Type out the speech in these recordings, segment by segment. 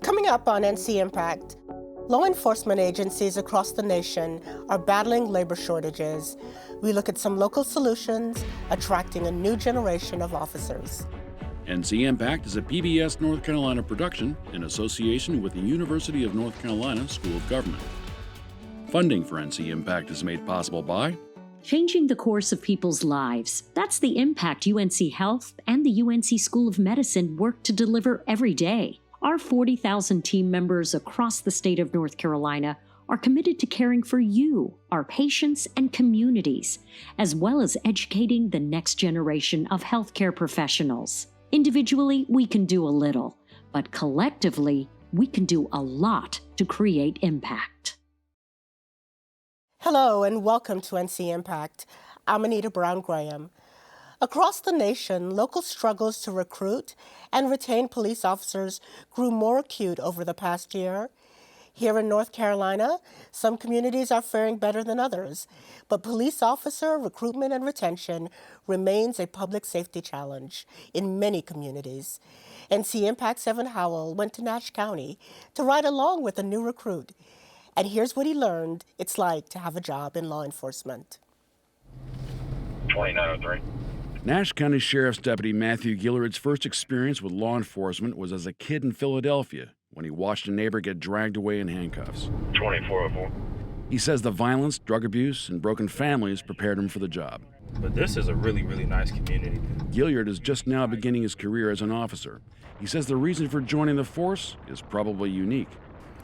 Coming up on ncIMPACT, law enforcement agencies across the nation are battling labor shortages. We look at some local solutions, attracting a new generation of officers. ncIMPACT is a PBS North Carolina production in association with the University of North Carolina School of Government. Funding for ncIMPACT is made possible by changing the course of people's lives. That's the impact UNC Health and the UNC School of Medicine work to deliver every day. Our 40,000 team members across the state of North Carolina are committed to caring for you, our patients and communities, as well as educating the next generation of healthcare professionals. Individually, we can do a little, but collectively, we can do a lot to create impact. Hello and welcome to ncIMPACT. I'm Anita Brown-Graham. Across the nation, local struggles to recruit and retain police officers grew more acute over the past year. Here in North Carolina, some communities are faring better than others, but police officer recruitment and retention remains a public safety challenge in many communities. ncIMPACT's Evan Howell went to Nash County to ride along with a new recruit. And here's what he learned it's like to have a job in law enforcement. 2903. Nash County Sheriff's Deputy Matthew Gilliard's first experience with law enforcement was as a kid in Philadelphia when he watched a neighbor get dragged away in handcuffs. 2404. He says the violence, drug abuse, and broken families prepared him for the job. But this is a really, really nice community. Gilliard is just now beginning his career as an officer. He says the reason for joining the force is probably unique.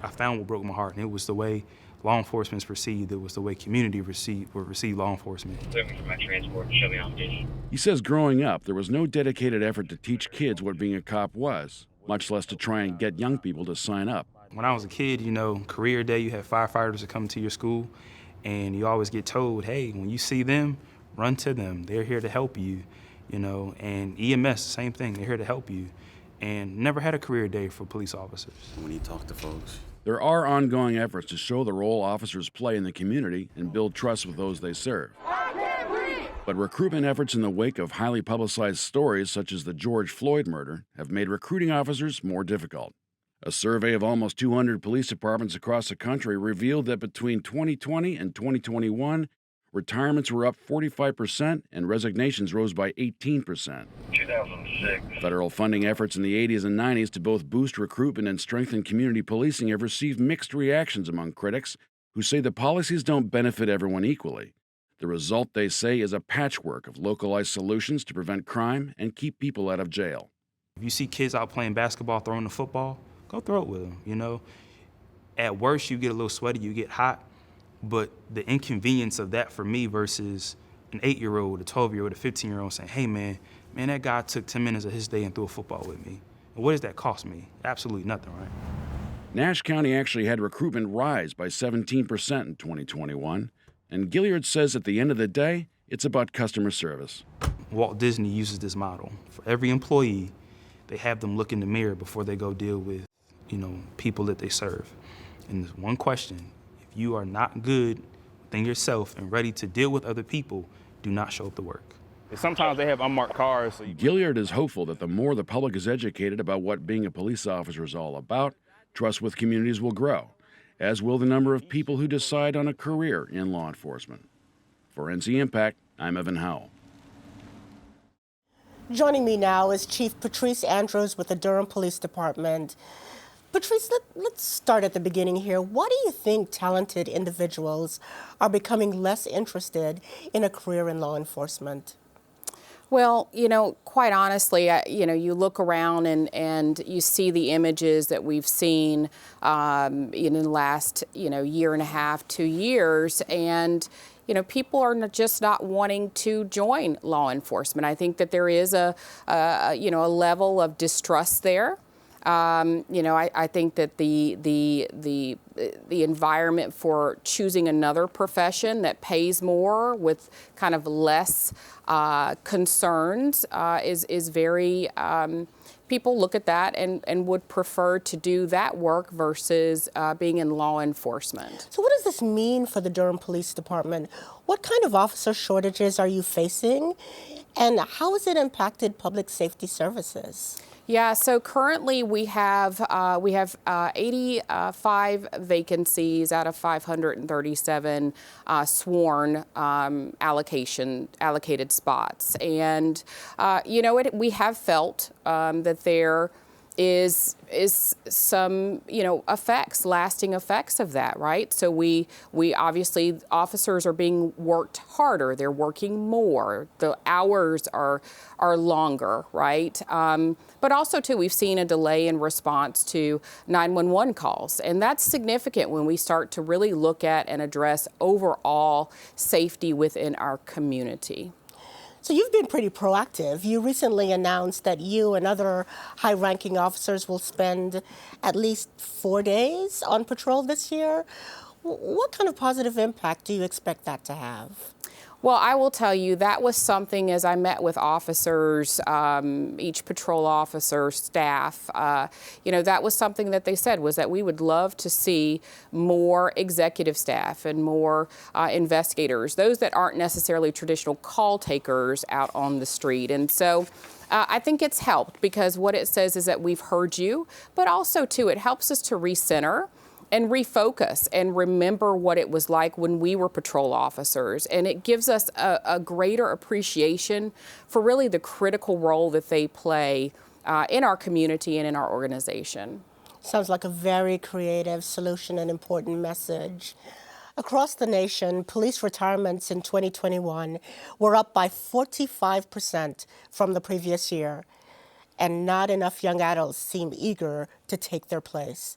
I found what broke my heart, and it was the way law enforcement is perceived. It was the way community received law enforcement. Looking for my transport to show me on vision. He says growing up, there was no dedicated effort to teach kids what being a cop was, much less to try and get young people to sign up. When I was a kid, career day, you had firefighters that come to your school, and you always get told, hey, when you see them, run to them. They're here to help you, and EMS, same thing, they're here to help you. And never had a career day for police officers. When you talk to folks, there are ongoing efforts to show the role officers play in the community and build trust with those they serve. But recruitment efforts in the wake of highly publicized stories such as the George Floyd murder have made recruiting officers more difficult. A survey of almost 200 police departments across the country revealed that between 2020 and 2021, retirements were up 45% and resignations rose by 18%. 2006. Federal funding efforts in the 80s and 90s to both boost recruitment and strengthen community policing have received mixed reactions among critics who say the policies don't benefit everyone equally. The result, they say, is a patchwork of localized solutions to prevent crime and keep people out of jail. If you see kids out playing basketball, throwing the football, go throw it with them, At worst, you get a little sweaty, you get hot. But the inconvenience of that for me versus an 8-year-old, a 12-year-old, a 15-year-old saying, hey, man, that guy took 10 minutes of his day and threw a football with me. And what does that cost me? Absolutely nothing, right? Nash County actually had recruitment rise by 17% in 2021. And Gilliard says at the end of the day, it's about customer service. Walt Disney uses this model. For every employee, they have them look in the mirror before they go deal with, people that they serve. And there's one question. If you are not good within yourself and ready to deal with other people, do not show up to work. Sometimes they have unmarked cars. Gilliard is hopeful that the more the public is educated about what being a police officer is all about, trust with communities will grow, as will the number of people who decide on a career in law enforcement. For ncIMPACT, I'm Evan Howell. Joining me now is Chief Patrice Andrews with the Durham Police Department. Patrice, let's start at the beginning here. Why do you think talented individuals are becoming less interested in a career in law enforcement? Well, quite honestly, you look around and you see the images that we've seen in the last, year and a half, 2 years, and people are just not wanting to join law enforcement. I think that there is a level of distrust there. I think that the environment for choosing another profession that pays more with kind of less concerns is very. People look at that and would prefer to do that work versus being in law enforcement. So what does this mean for the Durham Police Department? What kind of officer shortages are you facing? And how has it impacted public safety services? Yeah, so currently we have 85 vacancies out of 537 sworn allocated spots, and we have felt that there is some lasting effects of that, right? So we obviously, officers are being worked harder, they're working more, the hours are longer, right? But also too, we've seen a delay in response to 911 calls, and that's significant when we start to really look at and address overall safety within our community. So you've been pretty proactive. You recently announced that you and other high-ranking officers will spend at least 4 days on patrol this year. What kind of positive impact do you expect that to have? Well, I will tell you, that was something, as I met with officers, each patrol officer, staff, that was something that they said, was that we would love to see more executive staff and more investigators, those that aren't necessarily traditional call takers out on the street. And so I think it's helped, because what it says is that we've heard you, but also, too, it helps us to recenter and refocus and remember what it was like when we were patrol officers. And it gives us a greater appreciation for really the critical role that they play in our community and in our organization. Sounds like a very creative solution and important message. Across the nation, police retirements in 2021 were up by 45% from the previous year, and not enough young adults seem eager to take their place.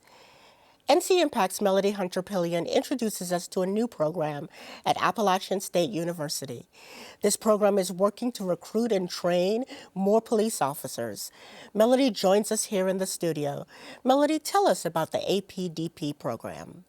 ncIMPACT's Melody Hunter-Pillion introduces us to a new program at Appalachian State University. This program is working to recruit and train more police officers. Melody joins us here in the studio. Melody, tell us about the APDP program.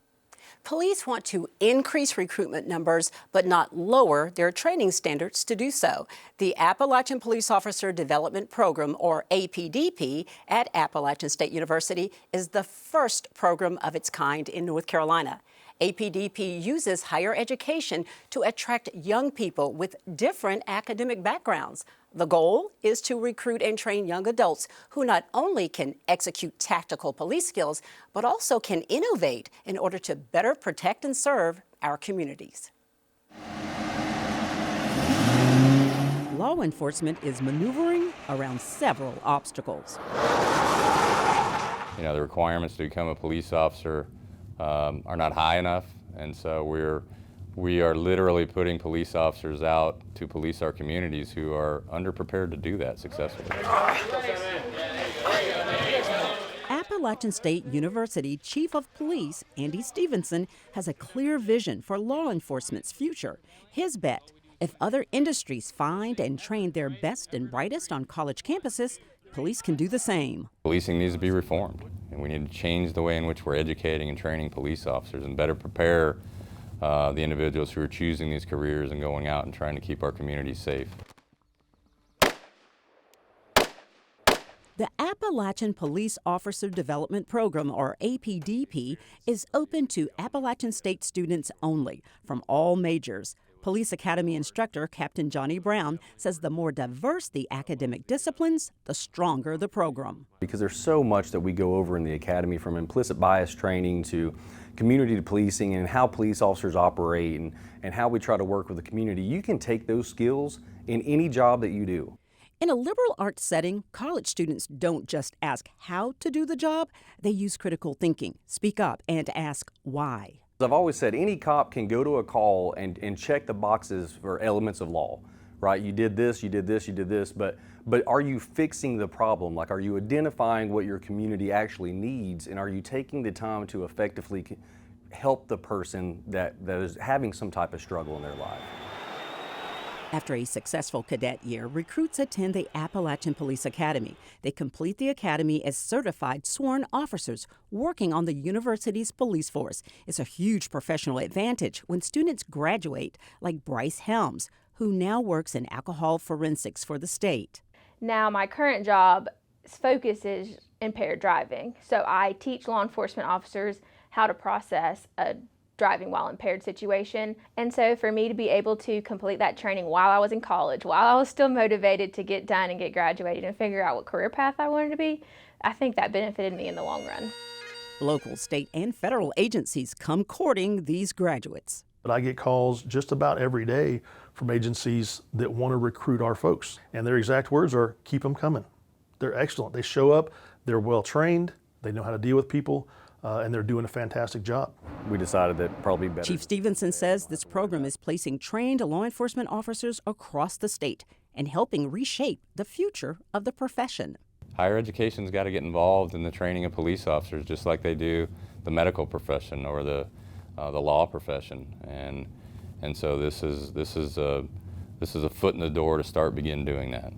Police want to increase recruitment numbers, but not lower their training standards to do so. The Appalachian Police Officer Development Program, or APDP, at Appalachian State University is the first program of its kind in North Carolina. APDP uses higher education to attract young people with different academic backgrounds. The goal is to recruit and train young adults who not only can execute tactical police skills, but also can innovate in order to better protect and serve our communities. Law enforcement is maneuvering around several obstacles. The requirements to become a police officer are not high enough, and so we are literally putting police officers out to police our communities who are underprepared to do that successfully. Appalachian State University Chief of Police Andy Stevenson has a clear vision for law enforcement's future. His bet, if other industries find and train their best and brightest on college campuses, police can do the same. Policing needs to be reformed, and we need to change the way in which we're educating and training police officers and better prepare the individuals who are choosing these careers and going out and trying to keep our communities safe. The Appalachian Police Officer Development Program, or APDP, is open to Appalachian State students only from all majors. Police Academy instructor Captain Johnny Brown says the more diverse the academic disciplines, the stronger the program. Because there's so much that we go over in the academy, from implicit bias training to community policing and how police officers operate and how we try to work with the community. You can take those skills in any job that you do. In a liberal arts setting, college students don't just ask how to do the job, they use critical thinking, speak up, and ask why. I've always said any cop can go to a call and check the boxes for elements of law, right? You did this, you did this, you did this, but are you fixing the problem? Like, are you identifying what your community actually needs, and are you taking the time to effectively help the person that is having some type of struggle in their life? After a successful cadet year, recruits attend the Appalachian Police Academy. They complete the academy as certified sworn officers working on the university's police force. It's a huge professional advantage when students graduate, like Bryce Helms, who now works in alcohol forensics for the state. Now, my current job's focus is impaired driving. So I teach law enforcement officers how to process a driving while impaired situation. And so for me to be able to complete that training while I was in college, while I was still motivated to get done and get graduated and figure out what career path I wanted to be, I think that benefited me in the long run. Local, state, and federal agencies come courting these graduates. But I get calls just about every day from agencies that want to recruit our folks. And their exact words are, keep them coming. They're excellent. They show up, they're well trained, they know how to deal with people, and they're doing a fantastic job. We decided that probably better. Chief Stevenson says this program is placing trained law enforcement officers across the state and helping reshape the future of the profession. Higher education's got to get involved in the training of police officers, just like they do the medical profession or the law profession, and so this is a foot in the door to begin doing that.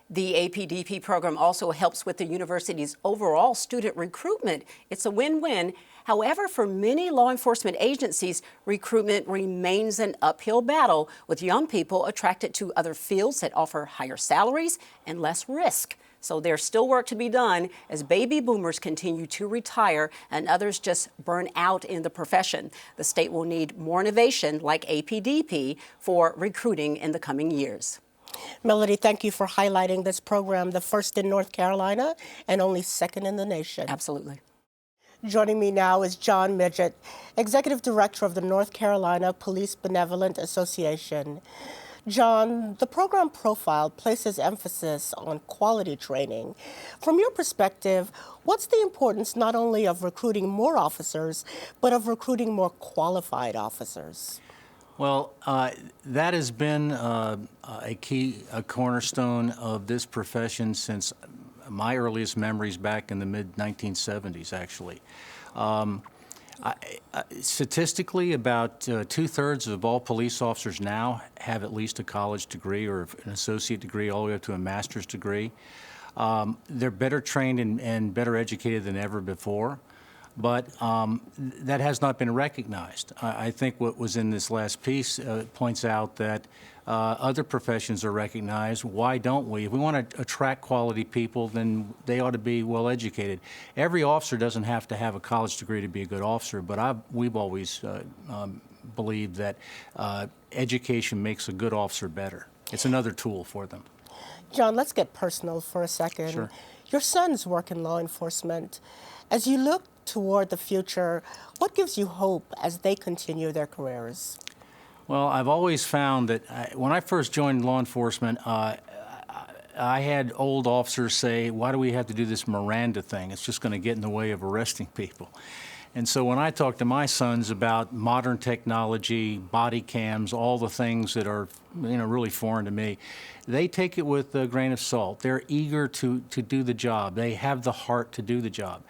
The APDP program also helps with the university's overall student recruitment. It's a win-win. However, for many law enforcement agencies, recruitment remains an uphill battle, with young people attracted to other fields that offer higher salaries and less risk. So there's still work to be done as baby boomers continue to retire and others just burn out in the profession. The state will need more innovation like APDP for recruiting in the coming years. Melody, thank you for highlighting this program, the first in North Carolina and only second in the nation. Absolutely. Joining me now is John Midgett, Executive Director of the North Carolina Police Benevolent Association. John, the program profile places emphasis on quality training. From your perspective, what's the importance not only of recruiting more officers, but of recruiting more qualified officers? Well, that has been a cornerstone of this profession since my earliest memories back in the mid-1970s, actually. Statistically, about 2/3 of all police officers now have at least a college degree or an associate degree all the way up to a master's degree. They're better trained and better educated than ever before. But that has not been recognized. I think what was in this last piece points out that other professions are recognized. Why don't we? If we want to attract quality people, then they ought to be well educated. Every officer doesn't have to have a college degree to be a good officer, but we've always believed that education makes a good officer better. It's another tool for them. John, let's get personal for a second. Sure. Your sons work in law enforcement. As you look toward the future, what gives you hope as they continue their careers? Well, I've always found that when I first joined law enforcement, I had old officers say, why do we have to do this Miranda thing? It's just going to get in the way of arresting people. And so when I talk to my sons about modern technology, body cams, all the things that are really foreign to me, they take it with a grain of salt. They're eager to do the job. They have the heart to do the job.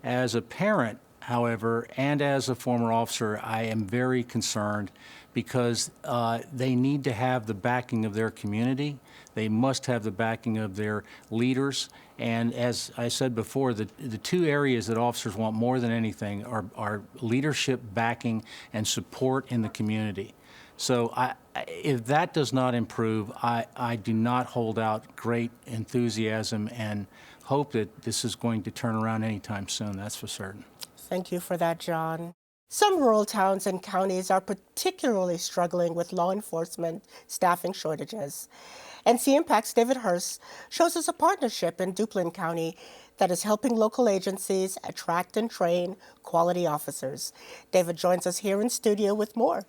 As a parent, however, and as a former officer, I am very concerned because they need to have the backing of their community. They must have the backing of their leaders. And as I said before, the two areas that officers want more than anything are leadership backing and support in the community. So if that does not improve, I do not hold out great enthusiasm and hope that this is going to turn around anytime soon, that's for certain. Thank you for that, John. Some rural towns and counties are particularly struggling with law enforcement staffing shortages. ncIMPACT's David Hurst shows us a partnership in Duplin County that is helping local agencies attract and train quality officers. David joins us here in studio with more.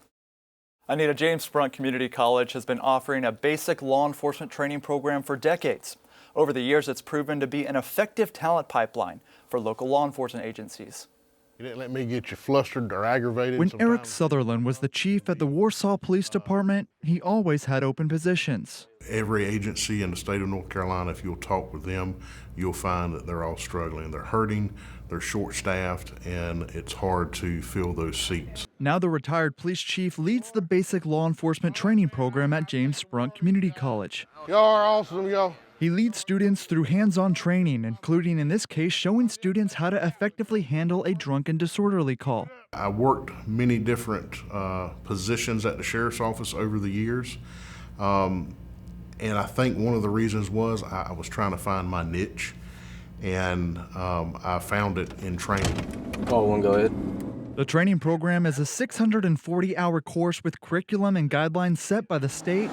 Anita, James Brunt Community College has been offering a basic law enforcement training program for decades. Over the years, it's proven to be an effective talent pipeline for local law enforcement agencies. You didn't let me get you flustered or aggravated. When Eric Sutherland was the chief at the Warsaw Police Department, he always had open positions. Every agency in the state of North Carolina, if you'll talk with them, you'll find that they're all struggling. They're hurting, they're short-staffed, and it's hard to fill those seats. Now the retired police chief leads the basic law enforcement training program at James Brunt Community College. Y'all are awesome, y'all. He leads students through hands-on training, including in this case showing students how to effectively handle a drunk and disorderly call. I worked many different positions at the sheriff's office over the years, and I think one of the reasons was I was trying to find my niche, and I found it in training. Call one, go ahead. The training program is a 640-hour course with curriculum and guidelines set by the state.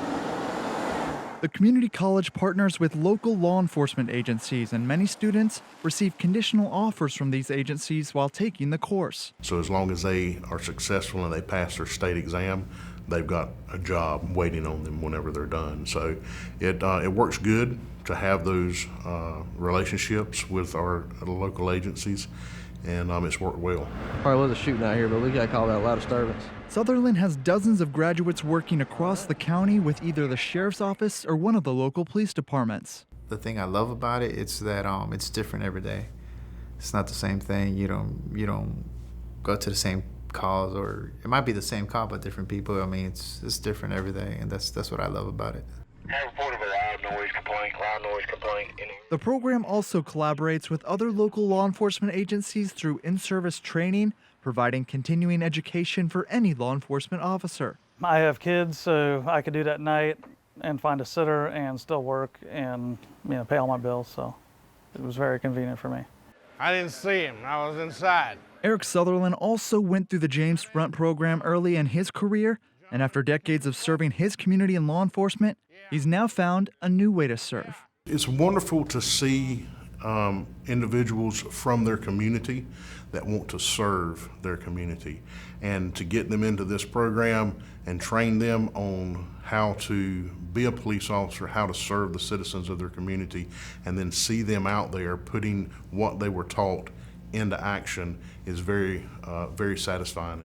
The community college partners with local law enforcement agencies, and many students receive conditional offers from these agencies while taking the course. So as long as they are successful and they pass their state exam, they've got a job waiting on them whenever they're done. So it works good to have those relationships with our local agencies, and it's worked well. Probably was a shooting out here, but we got called out a lot of disturbance. Sutherland has dozens of graduates working across the county with either the sheriff's office or one of the local police departments. The thing I love about it is that it's different every day. It's not the same thing. You don't go to the same cause, or it might be the same call but different people. I mean, it's different every day, and that's what I love about it. Have reported a loud noise complaint. The program also collaborates with other local law enforcement agencies through in-service training, providing continuing education for any law enforcement officer. I have kids, so I could do that night and find a sitter and still work and pay all my bills, so it was very convenient for me. I didn't see him. I was inside. Eric Sutherland also went through the James Front program early in his career, and after decades of serving his community in law enforcement, he's now found a new way to serve. It's wonderful to see individuals from their community that want to serve their community, and to get them into this program and train them on how to be a police officer, how to serve the citizens of their community, and then see them out there putting what they were taught into action is very, very satisfying.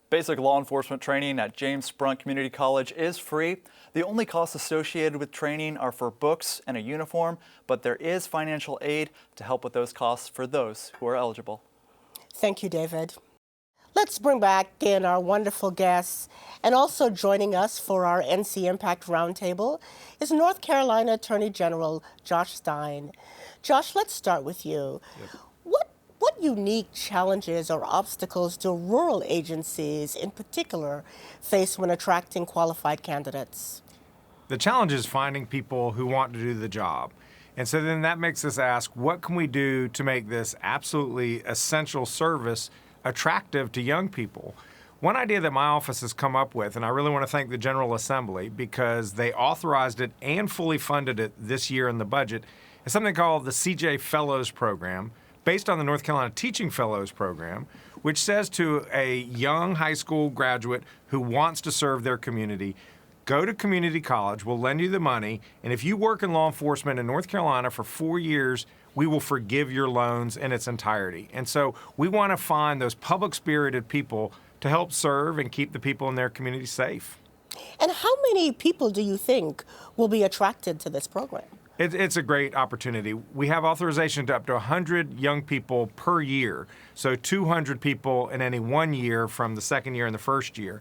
Basic law enforcement training at James Sprunk Community College is free. The only costs associated with training are for books and a uniform, but there is financial aid to help with those costs for those who are eligible. Thank you, David. Let's bring back in our wonderful guests. And also joining us for our ncIMPACT Roundtable is North Carolina Attorney General Josh Stein. Josh, let's start with you. Yes. What unique challenges or obstacles do rural agencies in particular face when attracting qualified candidates? The challenge is finding people who want to do the job. And so then that makes us ask, what can we do to make this absolutely essential service attractive to young people? One idea that my office has come up with, and I really want to thank the General Assembly because they authorized it and fully funded it this year in the budget, is something called the CJ Fellows Program, based on the North Carolina Teaching Fellows Program, which says to a young high school graduate who wants to serve their community, go to community college, we'll lend you the money, and if you work in law enforcement in North Carolina for 4 years, we will forgive your loans in its entirety. And so we want to find those public-spirited people to help serve and keep the people in their community safe. And how many people do you think will be attracted to this program? It's a great opportunity. We have authorization to up to 100 young people per year, so 200 people in any 1 year from the second year and the first year.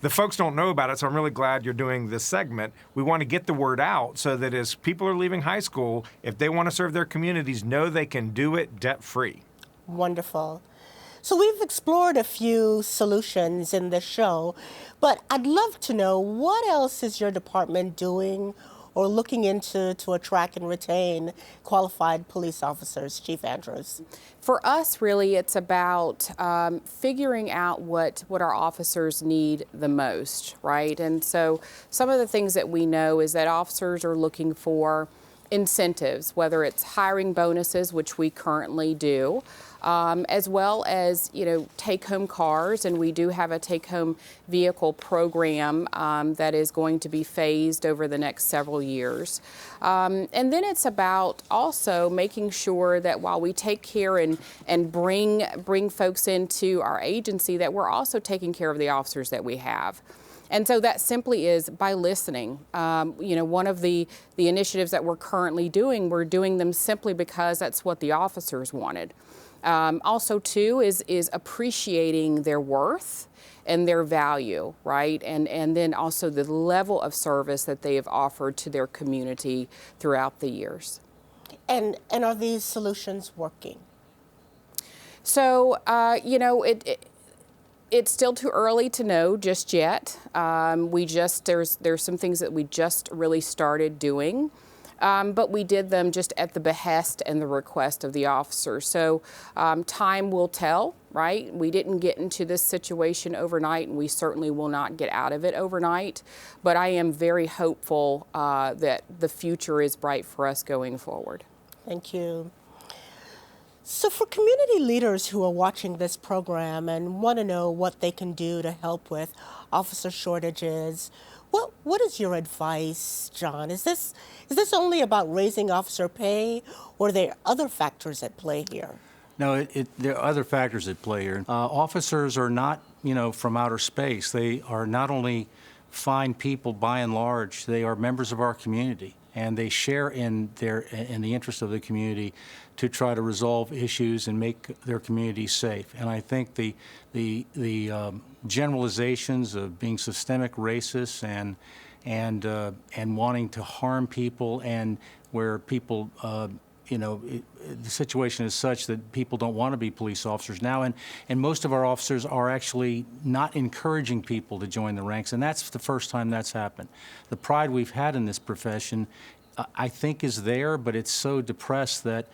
The folks don't know about it, so I'm really glad you're doing this segment. We want to get the word out so that as people are leaving high school, if they want to serve their communities, know they can do it debt-free. Wonderful. So we've explored a few solutions in this show, but I'd love to know, what else is your department doing or looking into to attract and retain qualified police officers? Chief Andrews. For us, really, it's about figuring out what our officers need the most, right? And so some of the things that we know is that officers are looking for incentives, whether it's hiring bonuses, which we currently do, as well as, take-home cars, and we do have a take-home vehicle program that is going to be phased over the next several years. And then it's about also making sure that while we take care and bring folks into our agency, that we're also taking care of the officers that we have. And so that simply is by listening. One of the initiatives that we're currently doing, we're doing them simply because that's what the officers wanted. Also, too, is appreciating their worth and their value, right? And then also the level of service that they have offered to their community throughout the years. And are these solutions working? So, it's still too early to know just yet. There's some things that we just really started doing. but we did them just at the behest and the request of the officer. So time will tell, right? We didn't get into this situation overnight, and we certainly will not get out of it overnight. But I am very hopeful that the future is bright for us going forward. Thank you. So for community leaders who are watching this program and want to know what they can do to help with officer shortages, what is your advice, John? Is this only about raising officer pay, or are there other factors at play here? No, there are other factors at play here. Officers are not, from outer space. They are not only fine people by and large, they are members of our community, and they share in the interest of the community to try to resolve issues and make their communities safe. And I think the generalizations of being systemic racists and wanting to harm people, and where people the situation is such that people don't want to be police officers now, and most of our officers are actually not encouraging people to join the ranks, and that's the first time that's happened. The pride we've had in this profession, I think, is there, but it's so depressed that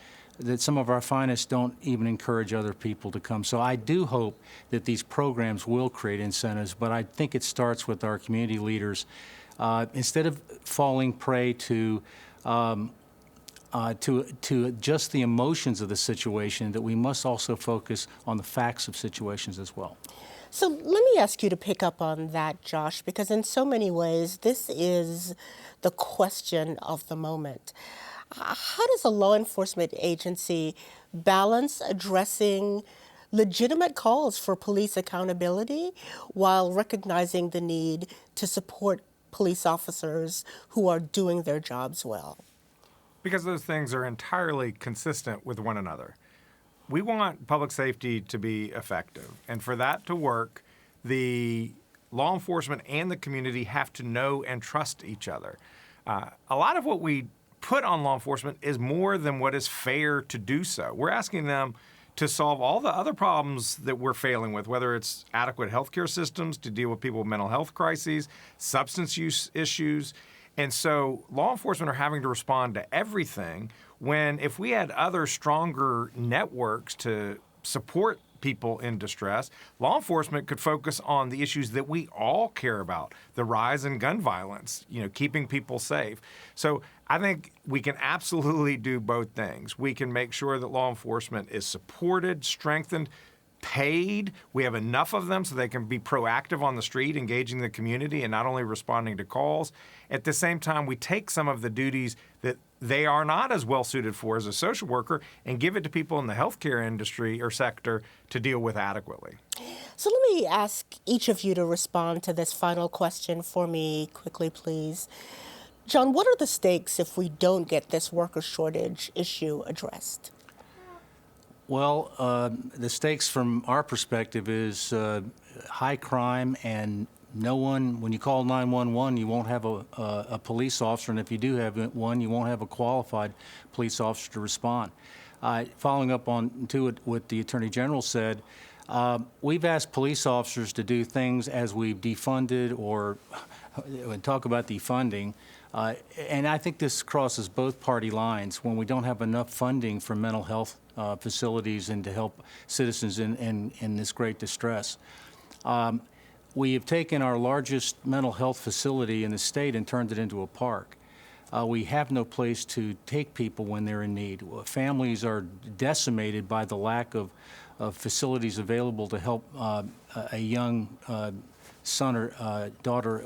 some of our finest don't even encourage other people to come. So I do hope that these programs will create incentives, but I think it starts with our community leaders. Instead of falling prey to just the emotions of the situation, that we must also focus on the facts of situations as well. So let me ask you to pick up on that, Josh, because in so many ways, this is the question of the moment. How does a law enforcement agency balance addressing legitimate calls for police accountability while recognizing the need to support police officers who are doing their jobs well? Because those things are entirely consistent with one another. We want public safety to be effective, and for that to work, the law enforcement and the community have to know and trust each other. A lot of what we put on law enforcement is more than what is fair to do so. We're asking them to solve all the other problems that we're failing with, whether it's adequate healthcare systems to deal with people with mental health crises, substance use issues. And so law enforcement are having to respond to everything, when if we had other stronger networks to support people in distress, law enforcement could focus on the issues that we all care about, the rise in gun violence, keeping people safe. So I think we can absolutely do both things. We can make sure that law enforcement is supported, strengthened, paid. We have enough of them so they can be proactive on the street, engaging the community and not only responding to calls. At the same time, we take some of the duties that they are not as well suited for as a social worker and give it to people in the healthcare industry or sector to deal with adequately. So let me ask each of you to respond to this final question for me quickly, please. John, what are the stakes if we don't get this worker shortage issue addressed? Well, the stakes from our perspective is high crime, and no one, when you call 911, you won't have a police officer, and if you do have one, you won't have a qualified police officer to respond. Following up on to what the Attorney General said, we've asked police officers to do things as we've defunded or talk about defunding. And I think this crosses both party lines when we don't have enough funding for mental health facilities and to help citizens in this great distress. We have taken our largest mental health facility in the state and turned it into a park. We have no place to take people when they're in need. Families are decimated by the lack of facilities available to help a young son or daughter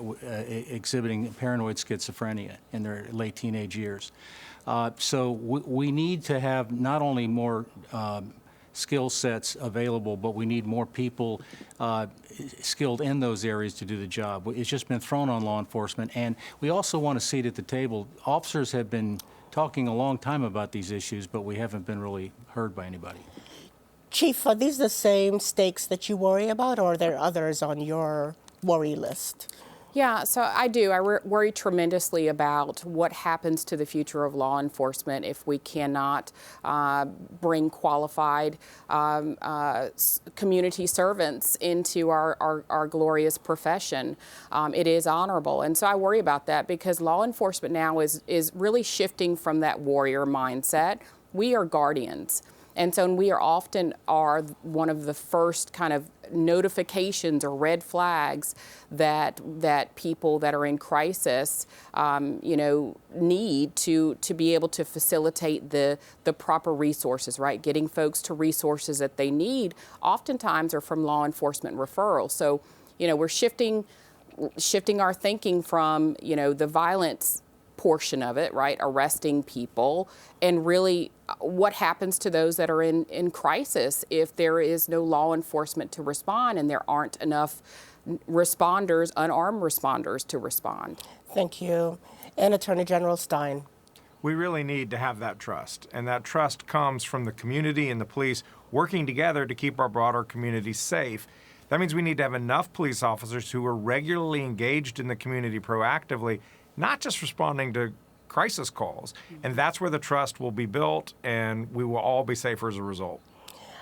exhibiting paranoid schizophrenia in their late teenage years. So we need to have not only more skill sets available, but we need more people skilled in those areas to do the job. It's just been thrown on law enforcement, and we also want a seat at the table. Officers have been talking a long time about these issues, but we haven't been really heard by anybody. Chief, are these the same stakes that you worry about, or are there others on your worry list? Yeah, so I do. I worry tremendously about what happens to the future of law enforcement if we cannot bring qualified community servants into our glorious profession. It is honorable, and so I worry about that because law enforcement now is really shifting from that warrior mindset. We are guardians. And so we are often one of the first kind of notifications or red flags that people that are in crisis, need to be able to facilitate the proper resources, right? Getting folks to resources that they need oftentimes are from law enforcement referrals. So, we're shifting our thinking from, the violence portion of it, right? Arresting people, and really what happens to those that are in crisis if there is no law enforcement to respond and there aren't enough responders, unarmed responders to respond. Thank you. And Attorney General Stein. We really need to have that trust, and that trust comes from the community and the police working together to keep our broader community safe. That means we need to have enough police officers who are regularly engaged in the community proactively, not just responding to crisis calls. And that's where the trust will be built, and we will all be safer as a result.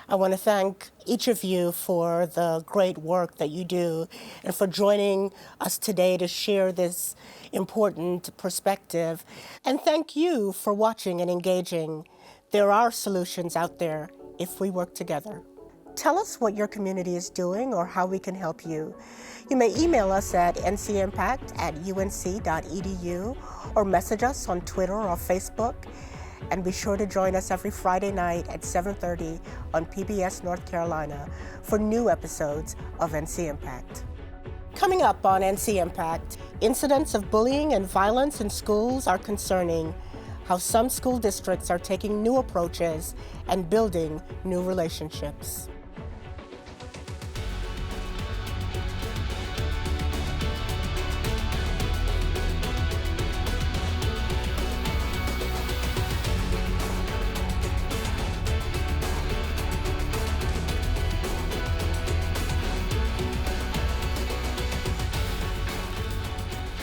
I want to thank each of you for the great work that you do and for joining us today to share this important perspective. And thank you for watching and engaging. There are solutions out there if we work together. Tell us what your community is doing or how we can help you. You may email us at ncimpact@unc.edu or message us on Twitter or Facebook. And be sure to join us every Friday night at 7:30 on PBS North Carolina for new episodes of NC Impact. Coming up on NC Impact, incidents of bullying and violence in schools are concerning. How some school districts are taking new approaches and building new relationships.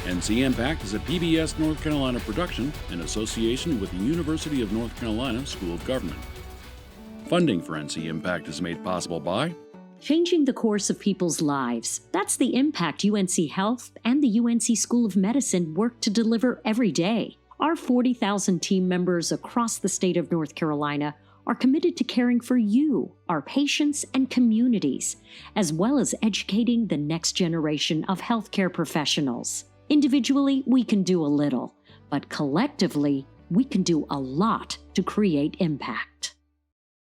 NC Impact is a PBS North Carolina production in association with the University of North Carolina School of Government. Funding for NC Impact is made possible by changing the course of people's lives. That's the impact UNC Health and the UNC School of Medicine work to deliver every day. Our 40,000 team members across the state of North Carolina are committed to caring for you, our patients and communities, as well as educating the next generation of healthcare professionals. Individually, we can do a little, but collectively, we can do a lot to create impact.